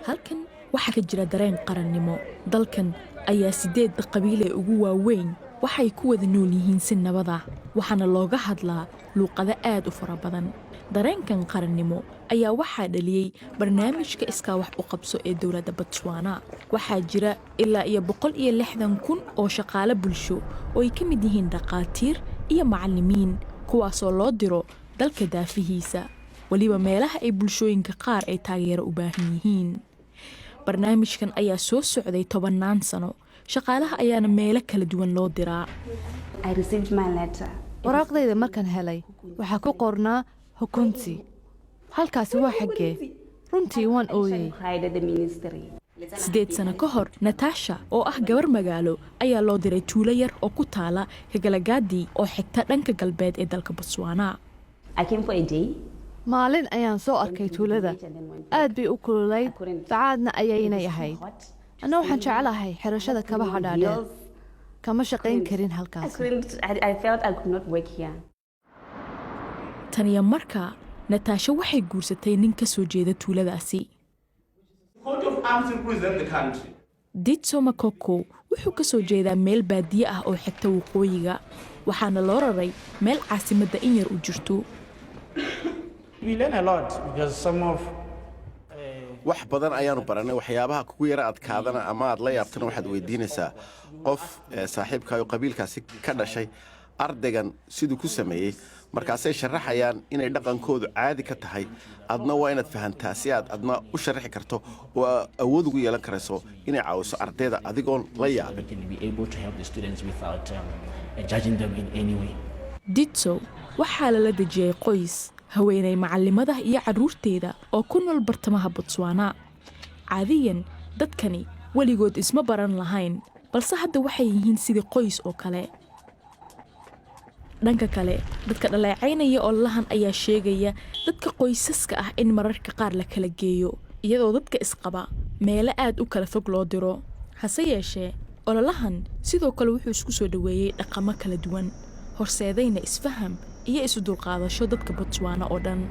halkan waxaa ka jira dareen qarannimo dalkan ayaa 8 qabiil ee ugu waaweyn waxay ku wada nool yihiin si nabad ah waxaana looga hadlaa luuqado aad u fara badan dareenkan qarannimo ayaa waxaa dhaliyay barnaamijka iskaa wax u qabso ee dowladda Botswana waxaa jira ilaa 160,000 oo shaqaale bulsho oo ay ka mid yihiin dhaqaatiir iyo macallimiin kuwaasoo loo diro dalka daafihiisa waliba meelaha ay bulshooyinka qaar ay taageero u baahan yihiin barnaamijkan ayaa soo socday 10 sano shaqaalaha ayaana meelo kala duwan loo diraa waraaqdayda markaan helay waxaa ku qornaa hukunti halkaasi waa xaggee runtii waan ooyey 8 sano ka hor Natasha oo ah gabar magaalo ayaa loo diray tuulo yar oo ku taala Kagalagadi oo xigta dhanka galbeed ee dalka Botswana maalin ayaan soo arkay tuulada aad bay u kululayd bacaadna ayaynay ahayd anna waxaan jeclahay xirashada kabaha dhaadheer kama shaqayn karin halkaas taniya markaa Natasha waxay guursatay nin ka soo jeeda tuuladaasi Ditso Makoko wuxuu ka soo jeedaa meel baadiye ah oo xigta waqooyiga waxaana loo raray meel caasimadda in yar u jirto wax badan ayaanu baranay waxyaabaha kugu yara adkaadana ama aad la yaabtana waxaad weydiinaysaa qof saaxiibkaayo qabiilkaasi ka dhashay ardaygan siduu ku sameeyey markaasay sharaxayaan inay dhaqankoodu caadi ka tahay adna waa inaad fahantaa si aad adna u sharaxi karto oo awood ugu yeelan karayso inay caawiso ardayda adigoon la yaabin Ditso waxaa lala dejiyay qoys haweenay macallimada iyo carruurteeda oo ku nool bartamaha Botswana caadiyan dadkani weligood isma baran lahayn balse hadda waxay yihiin sidii qoys oo kale dhanka kale dadka dhaleecaynaya oo lahan ayaa sheegaya dadka qoysaska ah in mararka qaar la kala geeyo iyadoo dadka isqaba meelo aad u kala fog loo diro hase yeeshee ololahan sidoo kale wuxuu isku soo dhaweeyay dhaqamo kala duwan horseedayna isfaham iyo isu dulqaadasho dadka Botswana oo dhan